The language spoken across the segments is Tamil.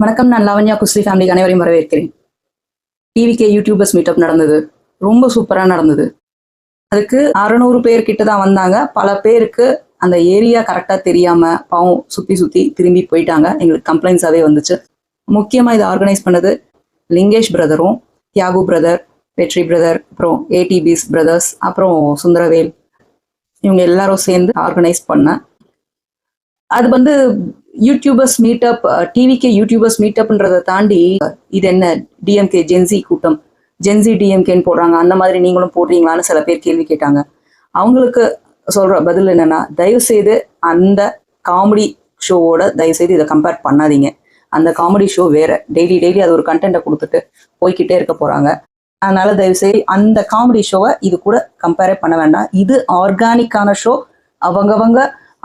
வணக்கம். நான் லாவண்யா குஸ்லி ஃபேமிலிக்கு அனைவரையும் வரவேற்கிறேன். டிவிகே யூடியூபர்ஸ் மீட்டப் நடந்தது. ரொம்ப சூப்பரா நடந்தது. அதுக்கு 600 பேர் கிட்ட தான் வந்தாங்க. பல பேருக்கு அந்த ஏரியா கரெக்டா தெரியாம பாவம் சுத்தி திரும்பி போயிட்டாங்க. எங்களுக்கு கம்ப்ளைண்ட்ஸாவே வந்துச்சு. முக்கியமா இதை ஆர்கனைஸ் பண்ணது லிங்கேஷ் பிரதரும், தியாகு பிரதர், வெற்றி பிரதர், அப்புறம் ஏடிபிஸ் பிரதர்ஸ், அப்புறம் சுந்தரவேல், இவங்க எல்லாரும் சேர்ந்து ஆர்கனைஸ் பண்ண. அது வந்து யூடியூபர்ஸ் மீட்டப், டிவிகே யூடியூபர்ஸ் மீட்டப்ன்றதை தாண்டி இது என்ன டிஎம்கே ஜென்சி கூட்டம், ஜென்சி டிஎம்கேன்னு போடுறாங்க, அந்த மாதிரி நீங்களும் போடுறீங்களான்னு சில பேர் கேள்வி கேட்டாங்க. அவங்களுக்கு சொல்ற பதில் என்னன்னா, தயவு செய்து அந்த காமெடி ஷோவோட தயவு செய்து இதை கம்பேர் பண்ணாதீங்க. அந்த காமெடி ஷோ வேற, டெய்லி அது ஒரு கண்டென்ட்டை கொடுத்துட்டு போய்கிட்டே இருக்க போறாங்க. அதனால தயவு செய்து அந்த காமெடி ஷோவை இது கூட கம்பேரே பண்ண வேண்டாம். இது ஆர்கானிக்கான ஷோ.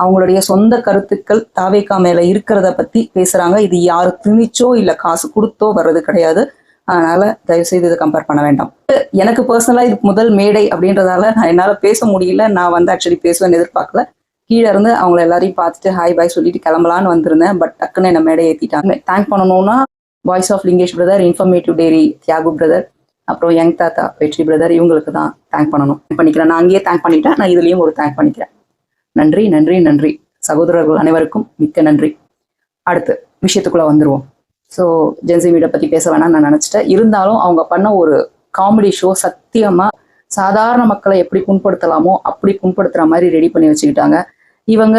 அவங்களுடைய சொந்த கருத்துக்கள் தாவேகா மேல இருக்கிறத பத்தி பேசுறாங்க. இது யாரு திணிச்சோ இல்ல காசு கொடுத்தோ வர்றது கிடையாது. அதனால தயவு செய்து இதை கம்பேர் பண்ண வேண்டாம். எனக்கு பர்சனலா இது முதல் மேடை அப்படின்றதால என்னால பேச முடியல. நான் வந்து ஆக்சுவலி பேசுவேன்னு எதிர்பார்க்கல. கீழே இருந்து அவங்கள எல்லாரையும் பார்த்துட்டு ஹாய் பாய் சொல்லிட்டு கிளம்பலான்னு வந்திருந்தேன். பட் டக்குன்னு என்ன மேடை ஏற்றிட்டாங்க. தேங்க் பண்ணணும்னா voice of Lingesh brother, informative dairy Thiyagu brother, அப்புறம் யங் தாத்தா வெற்றி பிரதர், இவங்களுக்கு தான் தேங்க் பண்ணிக்கிறேன். நான் அங்கேயே தேங்க் பண்ணிட்டேன். நான் இதுலயும் ஒரு தேங்க் பண்ணிக்கிறேன். நன்றி சகோதரர்கள் அனைவருக்கும் மிக்க நன்றி. அடுத்து விஷயத்துக்குள்ள வந்துருவோம். ஸோ ஜென்சி மீடியா பத்தி பேச வேணாம்னு நான் நினைச்சிட்டேன். இருந்தாலும் அவங்க பண்ண ஒரு காமெடி ஷோ சத்தியமா சாதாரண மக்களை எப்படி புண்படுத்தலாமோ அப்படி புண்படுத்துற மாதிரி ரெடி பண்ணி வச்சுக்கிட்டாங்க. இவங்க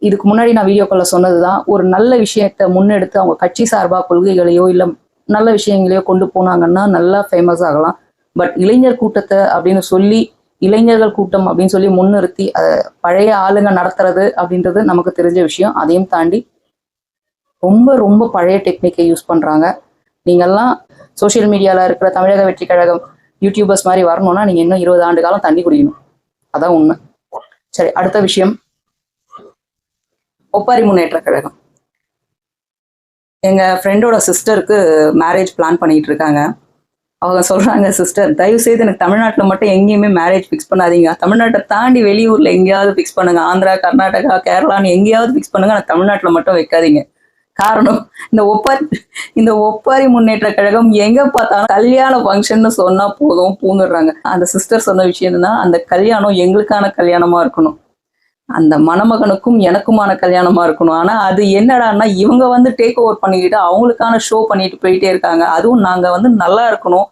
இதுக்கு முன்னாடி நான் வீடியோக்குள்ள சொன்னதுதான், ஒரு நல்ல விஷயத்த முன்னெடுத்து அவங்க கட்சி சார்பா கொள்கைகளையோ இல்ல நல்ல விஷயங்களையோ கொண்டு போனாங்கன்னா நல்லா ஃபேமஸ் ஆகலாம். பட் இளைஞர் கூட்டத்தை அப்படின்னு சொல்லி, இளைஞர்கள் கூட்டம் அப்படின்னு சொல்லி முன்னிறுத்தி அதை பழைய ஆளுங்க நடத்துறது அப்படின்றது நமக்கு தெரிஞ்ச விஷயம். அதையும் தாண்டி ரொம்ப பழைய டெக்னிக்கை யூஸ் பண்றாங்க. நீங்கெல்லாம் சோசியல் மீடியால இருக்கிற தமிழக வெற்றி கழகம் யூடியூபர்ஸ் மாதிரி வரணும்னா நீங்க இன்னும் 20 ஆண்டு காலம் தண்ணி குடிக்கணும். அதான் உண்மை. சரி, அடுத்த விஷயம், ஒப்பாரி முன்னேற்ற கழகம். எங்க ஃப்ரெண்டோட சிஸ்டருக்கு மேரேஜ் பிளான் பண்ணிட்டு இருக்காங்க. அவங்க சொல்றாங்க, சிஸ்டர் தயவு செய்து எனக்கு தமிழ்நாட்டில் மட்டும் எங்கேயுமே மேரேஜ் ஃபிக்ஸ் பண்ணாதீங்க. தமிழ்நாட்டை தாண்டி வெளியூர்ல எங்கேயாவது ஃபிக்ஸ் பண்ணுங்க. ஆந்திரா, கர்நாடகா, கேரளான்னு எங்கேயாவது ஃபிக்ஸ் பண்ணுங்க. ஆனால் தமிழ்நாட்டில் மட்டும் வைக்காதீங்க. காரணம், இந்த ஒப்பாரி முன்னேற்ற கழகம் எங்க பார்த்தாலும் கல்யாண ஃபங்க்ஷன் சொன்னா போதும் பூந்துடுறாங்க. அந்த சிஸ்டர் சொன்ன விஷயம் என்னன்னா, அந்த கல்யாணம் எங்களுக்கான கல்யாணமா இருக்கணும், அந்த மணமகனுக்கும் எனக்குமான கல்யாணமா இருக்கணும். ஆனா அது என்னடான்னா, இவங்க வந்து டேக் ஓவர் பண்ணிக்கிட்டு அவங்களுக்கான ஷோ பண்ணிட்டு போயிட்டே இருக்காங்க. அதுவும் நாங்க வந்து நல்லா இருக்கணும்,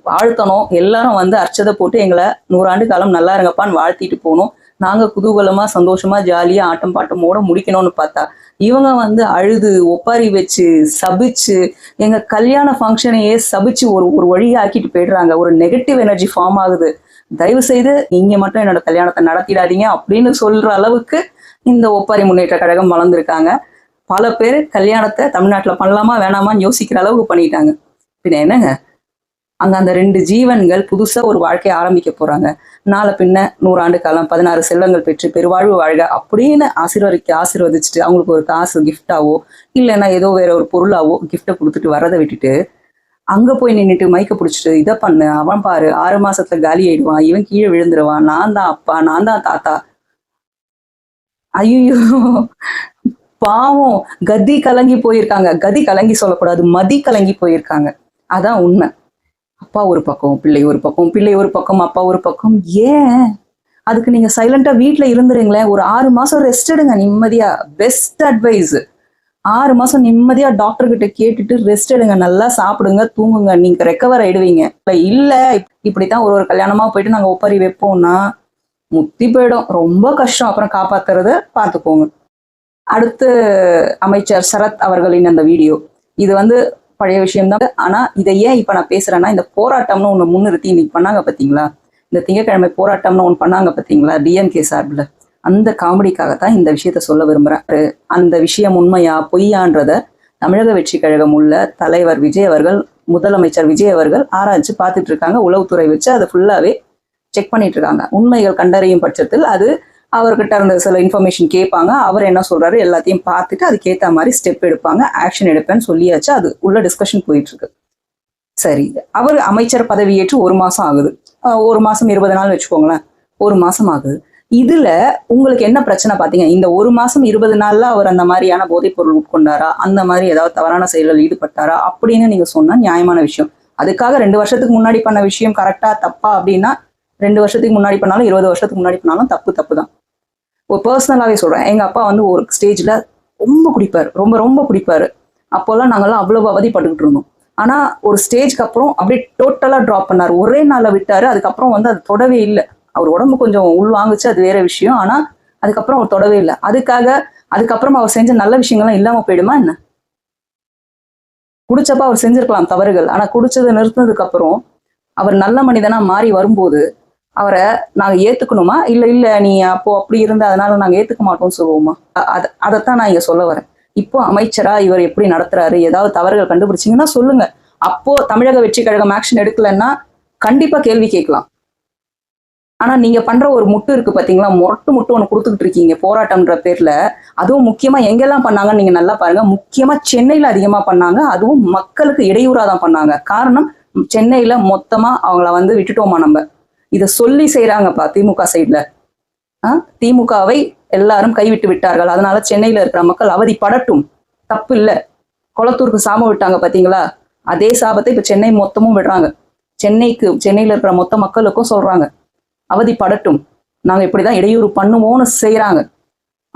வாழ்த்தணும், எல்லாரும் வந்து அர்ச்சதை போட்டு எங்களை 100 ஆண்டு காலம் நல்லா இருங்கப்பான்னு வாழ்த்திட்டு போகணும். நாங்க குதூகலமா சந்தோஷமா ஜாலியா ஆட்டம் பாட்டமோட முடிக்கணும்னு பார்த்தா இவங்க வந்து அழுது ஒப்பாரி வச்சு சபிச்சு எங்க கல்யாண ஃபங்க்ஷனையே சபிச்சு ஒரு வழியா ஆக்கிட்டு போயிடுறாங்க. ஒரு நெகட்டிவ் எனர்ஜி ஃபார்ம் ஆகுது. தயவு செய்து நீங்க மட்டும் என்னோட கல்யாணத்தை நடத்திடாதீங்க அப்படின்னு சொல்ற அளவுக்கு இந்த ஒப்பாரி முன்னேற்ற கழகம் வளர்ந்துருக்காங்க. பல பேர் கல்யாணத்தை தமிழ்நாட்டுல பண்ணலாமா வேணாமான்னு யோசிக்கிற அளவுக்கு பண்ணிட்டாங்க. பின்ன என்னங்க, அங்க அந்த 2 ஜீவன்கள் புதுசா ஒரு வாழ்க்கையை ஆரம்பிக்க போறாங்க. நாளை பின்ன 100 ஆண்டு காலம் 16 செல்வங்கள் பெற்று பெருவாழ்வு வாழ்க அப்படின்னு ஆசீர்வதிச்சுட்டு அவங்களுக்கு ஒரு காசு கிஃப்டாவோ இல்லைன்னா ஏதோ வேற ஒரு பொருளாவோ கிஃப்டை கொடுத்துட்டு வரதை விட்டுட்டு அங்க போய் நின்றுட்டு மைக்க பிடிச்சிட்டு இதை பண்ணு, அவன் பாரு 6 மாசத்துல காலி ஆயிடுவான், இவன் கீழே விழுந்துருவான், நான் தான் அப்பா, நான் தான் தாத்தா. ஐயோ பாவம், கதி கலங்கி போயிருக்காங்க. கதி கலங்கி சொல்லக்கூடாது, மதி கலங்கி போயிருக்காங்க. அதான் உண்மை. அப்பா ஒரு பக்கம், பிள்ளை ஒரு பக்கம், பிள்ளை ஒரு பக்கம், அப்பா ஒரு பக்கம். ஏன் அதுக்கு நீங்க சைலண்டா வீட்டுல இருந்துருங்களேன். ஒரு 6 மாசம் ரெஸ்ட் எடுங்க நிம்மதியா. பெஸ்ட் அட்வைஸ், 6 மாசம் நிம்மதியா டாக்டர் கிட்ட கேட்டுட்டு ரெஸ்ட் எடுங்க, நல்லா சாப்பிடுங்க, தூங்குங்க, நீங்க ரெக்கவர் ஆயிடுவீங்க. இல்ல இப்படித்தான் ஒரு கல்யாணமா போயிட்டு நாங்க ஒப்பாரி வைப்போம்னா முத்தி போயிடும், ரொம்ப கஷ்டம். அப்புறம் காப்பாத்துறத பார்த்துக்கோங்க. அடுத்து அமைச்சர் சரத் அவர்களின் அந்த வீடியோ, இது வந்து பழைய விஷயம்தான். ஆனா இதை ஏன் இப்ப நான் பேசுறேன்னா, இந்த போராட்டம்னு ஒண்ணு முன்னிறுத்தி இன்னைக்கு பண்ணாங்க பாத்தீங்களா, இந்த திங்கட்கிழமை போராட்டம்னு ஒண்ணு பண்ணாங்க பாத்தீங்களா டிஎம்கே சார்பில், அந்த காமெடிக்காகத்தான் இந்த விஷயத்த சொல்ல விரும்புறேன். அந்த விஷயம் உண்மையா பொய்யான்றத தமிழக வெற்றி கழகம் உள்ள தலைவர் விஜய் அவர்கள், முதலமைச்சர் விஜய் அவர்கள் ஆராய்ச்சி பார்த்துட்டு இருக்காங்க. உளவுத்துறை வச்சு அதை ஃபுல்லாவே செக் பண்ணிட்டு இருக்காங்க. உண்மைகள் கண்டறியும் பட்சத்தில் அது அவர்கிட்ட இருந்த சில இன்ஃபர்மேஷன் கேட்பாங்க. அவர் என்ன சொல்றாரு எல்லாத்தையும் பார்த்துட்டு அதுக்கேற்ற மாதிரி ஸ்டெப் எடுப்பாங்க, ஆக்ஷன் எடுப்பேன்னு சொல்லியாச்சு. அது உள்ள டிஸ்கஷன் போயிட்டு இருக்கு. சரி, அவர் அமைச்சர் பதவியேற்று 1 மாசம் ஆகுது. 1 மாசம் 20 நாள் வச்சுக்கோங்களேன், 1 மாசம் ஆகுது. இதுல உங்களுக்கு என்ன பிரச்சனை பாத்தீங்க? இந்த 1 மாசம் 20 நாள்ல அவர் அந்த மாதிரியான போதைப் பொருள் உட்கொண்டாரா, அந்த மாதிரி ஏதாவது தவறான செயல்கள் ஈடுபட்டாரா அப்படின்னு நீங்க சொன்னா நியாயமான விஷயம். அதுக்காக 2 வருஷத்துக்கு முன்னாடி பண்ண விஷயம் கரெக்டா தப்பா அப்படின்னா 2 வருஷத்துக்கு முன்னாடி பண்ணாலும் 20 வருஷத்துக்கு முன்னாடி பண்ணாலும் தப்பு தான். ஒரு பர்சனலாவே சொல்றேன். எங்க அப்பா வந்து ஒரு ஸ்டேஜ்ல ரொம்ப குடிப்பாரு, ரொம்ப ரொம்ப குடிப்பாரு. அப்போல்லாம் நாங்கெல்லாம் அவ்வளவு அவதிப்பட்டுக்கிட்டு இருந்தோம். ஆனா ஒரு ஸ்டேஜ்க்கு அப்புறம் அப்படியே டோட்டலா டிராப் பண்ணாரு. ஒரே நாள்ல விட்டாரு. அதுக்கப்புறம் வந்து அது தொடவே இல்லை. அவர் உடம்பு கொஞ்சம் உள் வாங்குச்சு, அது வேற விஷயம். ஆனா அதுக்கப்புறம் அவர் தொடவே இல்லை. அதுக்கப்புறம் அவர் செஞ்ச நல்ல விஷயங்கள்லாம் இல்லாம போயிடுமா என்ன? குடிச்சப்ப அவர் செஞ்சிருக்கலாம் தவறுகள். ஆனா குடிச்சதை நிறுத்தினதுக்கு அப்புறம் அவர் நல்ல மனிதனா மாறி வரும்போது அவரை நாங்க ஏத்துக்கணுமா? இல்ல நீ அப்போ அப்படி இருந்த அதனால நாங்க ஏத்துக்க மாட்டோம்னு சொல்லுவோமா? அதைத்தான் நான் இங்க சொல்ல வரேன். இப்போ அமைச்சரா இவர் எப்படி நடத்துறாரு, ஏதாவது தவறுகள் கண்டுபிடிச்சீங்கன்னா சொல்லுங்க. அப்போ தமிழக வெற்றி கழகம் ஆக்ஷன் எடுக்கலன்னா கண்டிப்பா கேள்வி கேட்கலாம். ஆனா நீங்க பண்ற ஒரு முட்டு இருக்கு பாத்தீங்களா, முரட்டு முட்டு ஒண்ணு கொடுத்துக்கிட்டு இருக்கீங்க போராட்டம்ன்ற பேர்ல. அதுவும் முக்கியமா எங்கெல்லாம் பண்ணாங்கன்னு நீங்க நல்லா பாருங்க. முக்கியமா சென்னையில அதிகமா பண்ணாங்க. அதுவும் மக்களுக்கு இடையூறா தான் பண்ணாங்க. காரணம், சென்னையில மொத்தமா அவங்கள வந்து விட்டுட்டோமா நம்ம. இதை சொல்லி செய்யறாங்கப்பா திமுக சைட்ல. திமுகவை எல்லாரும் கைவிட்டு விட்டார்கள், அதனால சென்னையில இருக்கிற மக்கள் அவதிப்படட்டும், தப்பு இல்ல. கொளத்தூருக்கு சாபம் விட்டாங்க பாத்தீங்களா, அதே சாபத்தை இப்ப சென்னை மொத்தமும் விடுறாங்க. சென்னையில இருக்கிற மொத்த மக்களுக்கும் சொல்றாங்க அவதிப்படட்டும், நாங்க இப்படிதான் இடையூறு பண்ணுவோம்னு செய்யறாங்க.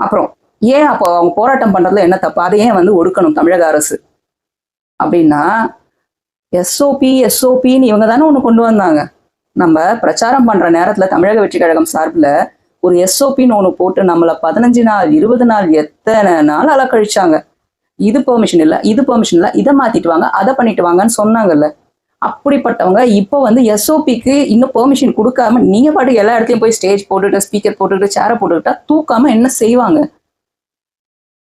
அப்புறம் ஏன் அப்போ அவங்க போராட்டம் பண்றதுல என்ன தப்பு? அதை ஏன் வந்து ஒடுக்கணும் தமிழக அரசு அப்படின்னா, எஸ்ஓபின்னு இவங்க தானே ஒண்ணு கொண்டு வந்தாங்க. நம்ம பிரச்சாரம் பண்ற நேரத்துல தமிழக வெற்றி கழகம் சார்பில் ஒரு எஸ்ஓபின்னு ஒண்ணு போட்டு நம்மள 15 நாள் 20 நாள் எத்தனை நாள் அலக்கழிச்சாங்க. இது பெர்மிஷன் இல்ல, இதை மாத்திட்டு வாங்க, அதை பண்ணிட்டு வாங்கன்னு சொன்னாங்கல்ல. அப்படிப்பட்டவங்க இப்போ வந்து எஸ்ஓபிக்கு இன்னும் பெர்மிஷன் கொடுக்காம நீங்க பாட்டு எல்லா இடத்துலயும் போய் ஸ்டேஜ் போட்டுட்டு ஸ்பீக்கர் போட்டுட்டு சேரை போட்டுக்கிட்டா தூக்காம என்ன செய்வாங்க?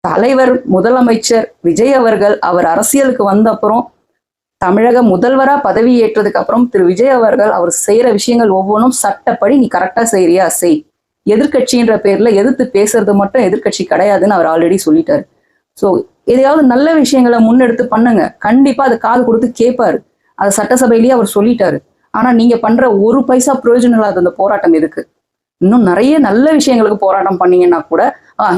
தலைவர் முதலமைச்சர் விஜய் அவர்கள் அவர் அரசியலுக்கு வந்த அப்புறம், தமிழக முதல்வரா பதவி ஏற்றதுக்கு அப்புறம் திரு விஜய் அவர்கள் அவர் செய்யற விஷயங்கள் ஒவ்வொன்றும் சட்டப்படி நீ கரெக்டா செய்யறியா செய். எதிர்கட்சின்ற பேர்ல எதிர்த்து பேசுறது மட்டும் எதிர்கட்சி கிடையாதுன்னு அவர் ஆல்ரெடி சொல்லிட்டாரு. ஸோ எதையாவது நல்ல விஷயங்களை முன்னெடுத்து பண்ணுங்க, கண்டிப்பா அது காது கொடுத்து கேட்பாரு. அது சட்டசபையிலேயே அவர் சொல்லிட்டாரு. ஆனா நீங்க பண்ற ஒரு பைசா பிரயோஜனம் இல்லாத அந்த போராட்டம் எதுக்கு? இன்னும் நிறைய நல்ல விஷயங்களுக்கு போராட்டம் பண்ணீங்கன்னா கூட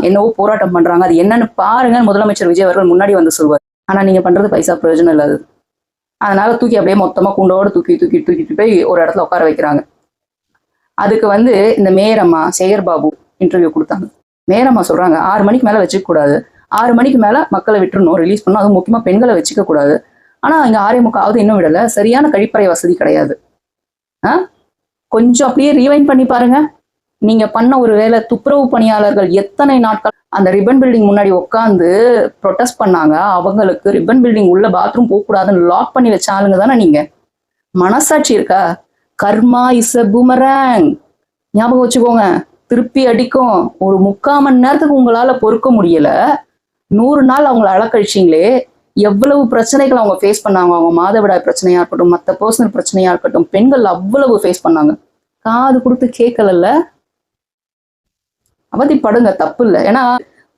என்னவோ போராட்டம் பண்றாங்க, அது என்னன்னு பாருங்க முதலமைச்சர் விஜய் அவர்கள் முன்னாடி வந்து சொல்வார். ஆனா நீங்க பண்றது பைசா பிரயோஜனம் இல்லாதது. அதனால தூக்கி அப்படியே மொத்தமா குண்டோட தூக்கிட்டு போய் ஒரு இடத்துல உட்கார வைக்கிறாங்க. அதுக்கு வந்து இந்த மேயரம்மா சேகர் பாபு இன்டர்வியூ கொடுத்தாங்க. மேயரம்மா சொல்றாங்க 6 மணிக்கு மேல வச்சுக்க கூடாது, 6 மணிக்கு மேல மக்களை விட்டுறணும், ரிலீஸ் பண்ணணும், அதுவும் முக்கியமா பெண்களை வச்சுக்க கூடாது. ஆனா இங்க 6:45 இன்னும் விடல, சரியான கழிப்பறை வசதி கிடையாது. கொஞ்சம் அப்படியே ரீவைண்ட் பண்ணி பாருங்க. நீங்க பண்ண ஒரு வேலை, துப்புரவு பணியாளர்கள் எத்தனை நாட்கள் அந்த ரிப்பன் பில்டிங் முன்னாடி உட்காந்து ப்ரொடெஸ்ட் பண்ணாங்க. அவங்களுக்கு ரிப்பன் பில்டிங் உள்ள பாத்ரூம் போகக்கூடாதுன்னு லாக் பண்ணி வச்ச ஆளுங்க தானே நீங்க. மனசாட்சி இருக்கா? கர்மா இஸ் அ பூமராங், ஞாபகம் வச்சுக்கோங்க, திருப்பி அடிக்கும். ஒரு 3/4 மணி நேரத்துக்கு உங்களால பொறுக்க முடியல, 100 நாள் அவங்கள அலக்கழிச்சிங்களே. எவ்வளவு பிரச்சனைகள் அவங்க ஃபேஸ் பண்ணாங்க. அவங்க மாதவிடாய் பிரச்சனையா இருக்கட்டும், மற்ற பர்சனல் பிரச்சனையா இருக்கட்டும், பெண்கள் அவ்வளவு ஃபேஸ் பண்ணாங்க. காது கொடுத்து கேட்கல. அவதிப்படுங்க, தப்பு இல்லை. ஏன்னா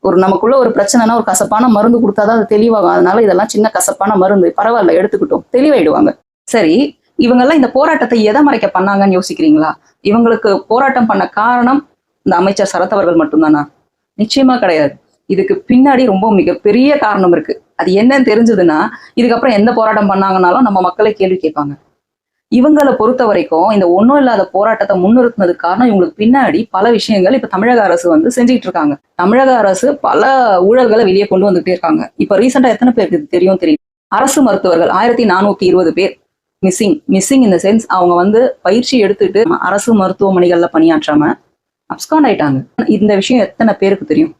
ஒரு நமக்குள்ள ஒரு பிரச்சனைனா ஒரு கசப்பான மருந்து கொடுத்தாதான் அது தெளிவாகும். அதனால இதெல்லாம் சின்ன கசப்பான மருந்து, பரவாயில்ல எடுத்துக்கிட்டோம், தெளிவாயிடுவாங்க. சரி, இவங்கெல்லாம் இந்த போராட்டத்தை எதை மறைக்க பண்ணாங்கன்னு யோசிக்கிறீங்களா? இவங்களுக்கு போராட்டம் பண்ண காரணம் இந்த அமைச்சர் சரத் அவர்கள் மட்டும்தானா? நிச்சயமா கிடையாது. இதுக்கு பின்னாடி ரொம்ப மிகப்பெரிய காரணம் இருக்கு. அது என்னன்னு தெரிஞ்சதுன்னா இதுக்கப்புறம் எந்த போராட்டம் பண்ணாங்கன்னாலும் நம்ம மக்களை கேள்வி கேட்பாங்க. இவங்களை பொறுத்த வரைக்கும் இந்த ஒன்றும் இல்லாத போராட்டத்தை முன்னிறுத்தினதுக்கு காரணம் இவங்களுக்கு பின்னாடி பல விஷயங்கள் இப்ப தமிழக அரசு வந்து செஞ்சுட்டு இருக்காங்க. தமிழக அரசு பல ஊழல்களை வெளியே கொண்டு வந்துகிட்டே இருக்காங்க. இப்ப ரீசெண்டா எத்தனை பேருக்கு தெரியும்? அரசு மருத்துவர்கள் 1420 பேர் மிஸ்ஸிங் இந்த சென்ஸ் அவங்க வந்து பயிற்சி எடுத்துட்டு அரசு மருத்துவமனைகள்ல பணியாற்றாம அப்ஸ்காண்ட் ஆயிட்டாங்க. இந்த விஷயம் எத்தனை பேருக்கு தெரியும்?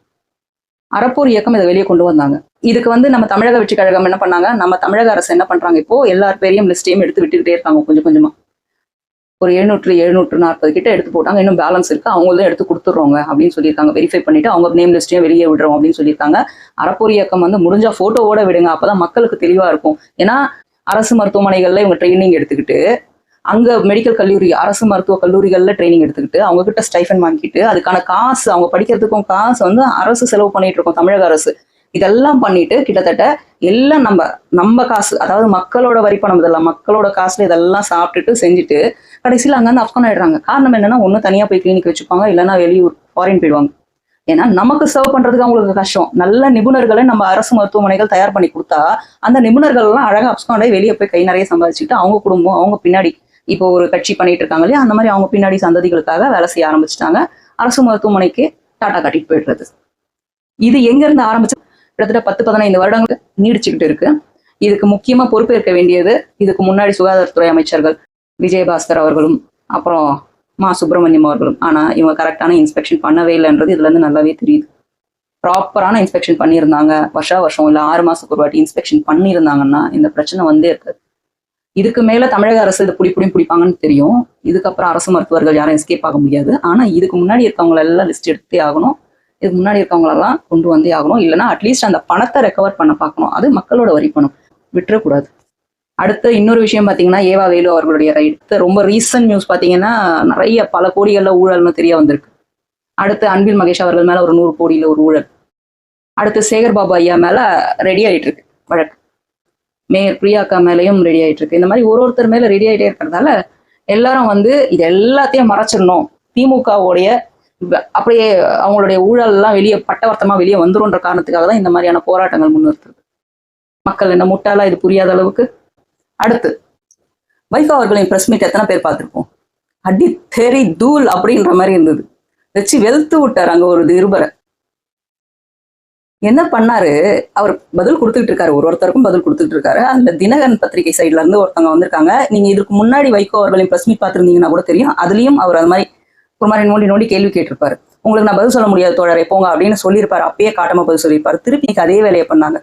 அறப்போர் இயக்கம் இதை வெளியே கொண்டு வந்தாங்க. இதுக்கு வந்து நம்ம தமிழக வெற்றி கழகம் என்ன பண்ணாங்க, நம்ம தமிழக அரசு என்ன பண்றாங்க, இப்போ எல்லார் பேரையும் லிஸ்டையும் எடுத்து விட்டுக்கிட்டே இருக்காங்க. கொஞ்சம் கொஞ்சமா ஒரு 740 கிட்ட எடுத்து போட்டாங்க. இன்னும் பேலன்ஸ் இருக்கு, அவங்களும் எடுத்து கொடுத்துடுறோங்க அப்படின்னு சொல்லியிருக்காங்க. வெரிஃபை பண்ணிட்டு அவங்க நேம் லிஸ்டையும் வெளியே விடுறோம் அப்படின்னு சொல்லியிருக்காங்க. அறப்போர் இயக்கம் வந்து முடிஞ்சா போட்டோவோட விடுங்க, அப்பதான் மக்களுக்கு தெளிவா இருக்கும். ஏன்னா அரசு மருத்துவமனைகள்ல இவங்க ட்ரைனிங் எடுத்துக்கிட்டு, அங்க மெடிக்கல் கல்லூரி அரசு மருத்துவ கல்லூரிகள்ல ட்ரைனிங் எடுத்துக்கிட்டு, அவங்க கிட்ட ஸ்டைஃபன் வாங்கிட்டு அதுக்கான காசு, அவங்க படிக்கிறதுக்கும் காசு வந்து அரசு செலவு பண்ணிட்டு இருக்கோம் தமிழக அரசு. இதெல்லாம் பண்ணிட்டு கிட்டத்தட்ட எல்லாம் நம்ம காசு, அதாவது மக்களோட வரி பணம், இதெல்லாம் மக்களோட காசுல இதெல்லாம் சாப்பிட்டுட்டு செஞ்சுட்டு கடைசியில் அங்கேருந்து அப்கான் ஆயிடுறாங்க. காரணம் என்னன்னா, ஒன்று தனியாக போய் கிளினிக் வச்சுப்பாங்க, இல்லைன்னா வெளியூர் ஃபாரின் போயிடுவாங்க. ஏன்னா நமக்கு சர்வ் பண்றதுக்கு அவங்களுக்கு கஷ்டம். நல்ல நிபுணர்களை நம்ம அரசு மருத்துவமனைகள் தயார் பண்ணி கொடுத்தா அந்த நிபுணர்கள் எல்லாம் அழகா அப்கான் ஆகி வெளியே போய் கை நிறைய சம்பாதிச்சுட்டு அவங்க குடும்பம் அவங்க பின்னாடி இப்போ ஒரு கட்சி பண்ணிட்டு இருக்காங்க இல்லையா, அந்த மாதிரி அவங்க பின்னாடி சந்ததிகளுக்காக வேலை செய்ய ஆரம்பிச்சுட்டாங்க. அரசு மருத்துவமனைக்கு டாட்டா கட்டிட்டு போயிடுறது. இது எங்க இருந்து ஆரம்பிச்சு கிட்டத்தட்ட 10-15 வருடங்கள் நீடிச்சுக்கிட்டு இருக்கு. இதுக்கு முக்கியமா பொறுப்பேற்க வேண்டியது இதுக்கு முன்னாடி சுகாதாரத்துறை அமைச்சர்கள் விஜயபாஸ்கர் அவர்களும் அப்புறம் மா சுப்பிரமணியம் அவர்களும். ஆனா இவங்க கரெக்டான இன்ஸ்பெக்ஷன் பண்ணவே இல்லைன்றது இதுல இருந்து நல்லாவே தெரியுது. ப்ராப்பரான இன்ஸ்பெக்ஷன் பண்ணியிருந்தாங்க, வருஷம் இல்ல 6 மாசத்துக்கு ஒரு வாட்டி இன்ஸ்பெக்ஷன் பண்ணியிருந்தாங்கன்னா இந்த பிரச்சனை வந்தே இருக்காது. இதுக்கு மேல தமிழக அரசு இது பிடிப்பாங்கன்னு தெரியும். இதுக்கப்புறம் அரசு மருத்துவர்கள் யாரும் எஸ்கேப் ஆக முடியாது. ஆனா இதுக்கு முன்னாடி இருக்கவங்க எல்லாம் லிஸ்ட் எடுத்தே ஆகணும். இதுக்கு முன்னாடி இருக்கவங்களெல்லாம் கொண்டு வந்தே ஆகணும். இல்லைன்னா அட்லீஸ்ட் அந்த பணத்தை ரெக்கவர் பண்ண பார்க்கணும். அது மக்களோட வரி பணம், விட்டுறக்கூடாது. அடுத்து இன்னொரு விஷயம் பார்த்தீங்கன்னா, ஏவா வேலு அவர்களுடைய ரைடு. ரொம்ப ரீசன்ட் நியூஸ் பார்த்தீங்கன்னா நிறைய பல கோடிகள்ல ஊழல்னு தெரிய வந்திருக்கு. அடுத்து அன்பில் மகேஷ் அவர்கள் மேல ஒரு 100 கோடியில ஒரு ஊழல். அடுத்து சேகர் பாபு ஐயா மேல ரெடி ஆயிட்டு இருக்கு வழக்கு. மேயர் பிரியாக்கா மேலேயும் ரெடி ஆயிட்டு இருக்கு. இந்த மாதிரி ஒருத்தர் மேல ரெடி ஆயிட்டே இருக்கிறதால எல்லாரும் இது எல்லாத்தையும் மறைச்சிடணும், திமுகவுடைய அப்படியே அவங்களுடைய ஊழல் எல்லாம் வெளியே பட்டவர்த்தமா வெளியே வந்துருன்ற காரணத்துக்காக தான் இந்த மாதிரியான போராட்டங்கள் முன்னிறுத்துறது. மக்கள் என்ன முட்டாளா இது புரியாத அளவுக்கு. அடுத்து வைகோ அவர்களின் பிரஸ் மீட் எத்தனை பேர் பார்த்திருப்போம்? அடி தெரி தூள் அப்படின்ற மாதிரி இருந்தது. வச்சு வெளுத்து விட்டார் அங்க ஒரு நிருபரை. என்ன பண்ணாரு, அவர் பதில் கொடுத்துட்டு இருக்காரு, ஒருத்தருக்கும் பதில் கொடுத்துட்டு இருக்காரு. அந்த தினகரன் பத்திரிகை சைட்ல இருந்து ஒருத்தவங்க வந்திருக்காங்க. நீங்க இதுக்கு முன்னாடி வைகோ அவர்களின் பிரஸ் மீட் பார்த்துருந்தீங்கன்னா கூட தெரியும். அதுலயும் அவர் அது மாதிரி ஒரு மாதிரி நோண்டி கேள்வி கேட்டிருப்பாரு. உங்களுக்கு நான் பதில் சொல்ல முடியாது தோழரை போங்க அப்படின்னு சொல்லியிருப்பாரு. அப்பயே காட்டமா பதில் சொல்லியிருப்பாரு. திருப்பி அதே வேலையை பண்ணாங்க.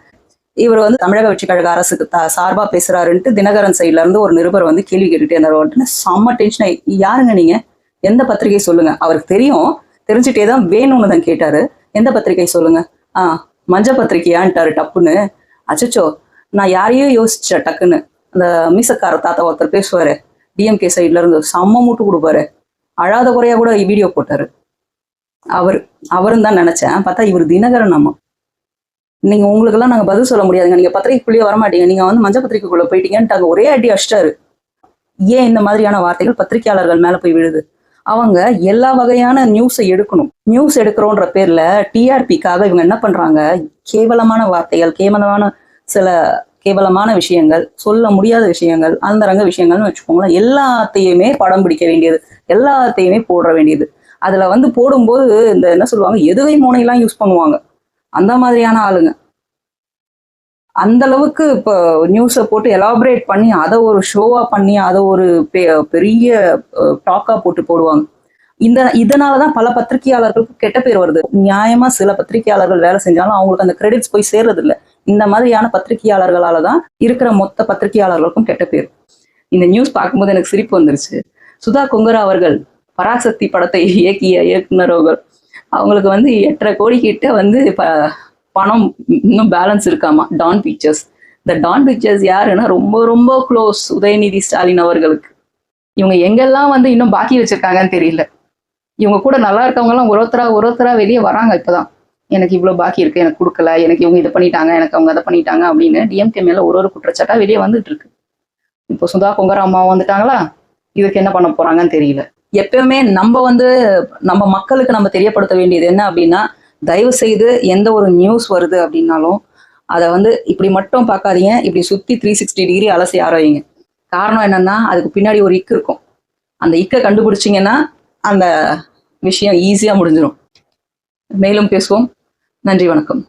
இவர் தமிழக வெற்றி கழக அரசுக்கு சார்பா பேசுறாருன்ட்டு தினகரன் சைட்ல இருந்து ஒரு நிருபர் கேள்வி கேட்டுட்டே இருந்தாரு. செம்ம டென்ஷன். யாருங்க நீங்க, எந்த பத்திரிகை சொல்லுங்க. அவருக்கு தெரியும், தெரிஞ்சுட்டே தான் வேணும்னு தான் கேட்டாரு. எந்த பத்திரிகை சொல்லுங்க. மஞ்ச பத்திரிகையான்ட்டாரு டப்புன்னு. அச்சச்சோ, நான் யாரையும் யோசிச்சேன் டக்குன்னு. அந்த மீசக்கார தாத்தா ஒருத்தர் பேசுவாரு டிஎம்கே சைட்ல இருந்து, செம்ம மூட்டு கொடுப்பாரு, அழாத குறையா கூட வீடியோ போட்டாரு. அவரும் தான் நினைச்சேன். பார்த்தா இவர் தினகரன். அம்மா, நீங்க உங்களுக்கெல்லாம் நாங்க பதில் சொல்ல முடியாதுங்க, நீங்க பத்திரிகைக்குள்ளேயே வரமாட்டீங்க, நீங்க மஞ்ச பத்திரிகைக்குள்ள போயிட்டீங்கன்ட்டு ஒரே அடி அடிச்சிட்டாரு. ஏன் இந்த மாதிரியான வார்த்தைகள் பத்திரிகையாளர்கள் மேல போய் விழுது? அவங்க எல்லா வகையான நியூஸை எடுக்கணும். நியூஸ் எடுக்கிறோன்ற பேர்ல டிஆர்பிக்காக இவங்க என்ன பண்றாங்க, கேவலமான வார்த்தைகள், சில கேவலமான விஷயங்கள், சொல்ல முடியாத விஷயங்கள், அந்தரங்க விஷயங்கள்னு வச்சுக்கோங்களேன், எல்லாத்தையுமே படம் பிடிக்க வேண்டியது, எல்லாத்தையுமே போட வேண்டியது. அதுல போடும்போது இந்த என்ன சொல்லுவாங்க, எதுகை மோனையெல்லாம் யூஸ் பண்ணுவாங்க. அந்த மாதிரியான ஆளுங்க. அந்த அளவுக்கு இப்போ நியூஸை போட்டு எலாபரேட் பண்ணி அதை ஒரு ஷோவா பண்ணி அதை ஒரு பெரிய டாக்கா போட்டு போடுவாங்க. இதனாலதான் பல பத்திரிகையாளர்களுக்கு கெட்ட பேர் வருது. நியாயமா சில பத்திரிகையாளர்கள் வேலை செஞ்சாலும் அவங்களுக்கு அந்த கிரெடிட்ஸ் போய் சேர்றது இல்லை. இந்த மாதிரியான பத்திரிகையாளர்களால தான் இருக்கிற மொத்த பத்திரிகையாளர்களுக்கும் கெட்ட பேர். இந்த நியூஸ் பார்க்கும்போது எனக்கு சிரிப்பு வந்துருச்சு. சுதா கொங்கரா அவர்கள் பராசக்தி படத்தை இயக்கிய இயக்குனர் அவங்களுக்கு 8.5 கோடி கிட்ட பணம் இன்னும் பேலன்ஸ் இருக்காமா டான் பிக்சர்ஸ். இந்த டான் பிக்சர்ஸ் யாருன்னா ரொம்ப ரொம்ப க்ளோஸ் உதயநிதி ஸ்டாலின் அவர்களுக்கு. இவங்க எங்கெல்லாம் இன்னும் பாக்கி வச்சிருக்காங்கன்னு தெரியல. இவங்க கூட நல்லா இருக்கவங்க எல்லாம் ஒருத்தரா வெளியே வராங்க. இப்பதான் எனக்கு இவ்வளவு பாக்கி இருக்கு, எனக்கு கொடுக்கல, எனக்கு இவங்க இதை பண்ணிட்டாங்க, எனக்கு அவங்க அதை பண்ணிட்டாங்க அப்படின்னு டிஎம்கே மேல ஒரு குற்றச்சாட்டா வெளியே வந்துட்டு இருக்கு. இப்போ சுதா கொங்கரா அம்மா வந்துட்டாங்களா, இதுக்கு என்ன பண்ண போறாங்கன்னு தெரியல. எப்பவுமே நம்ம மக்களுக்கு நம்ம தெரியப்படுத்த வேண்டியது என்ன அப்படின்னா, தயவு செய்து எந்த ஒரு நியூஸ் வருது அப்படின்னாலும் அதை இப்படி மட்டும் பார்க்காதீங்க, இப்படி சுத்தி 360 டிகிரி அலசி ஆராயுங்க. காரணம் என்னன்னா, அதுக்கு பின்னாடி ஒரு இக்கு இருக்கும். அந்த இக்கை கண்டுபிடிச்சிங்கன்னா அந்த விஷயம் ஈஸியா முடிஞ்சிடும். மேலும் பேசுவோம். நன்றி, வணக்கம்.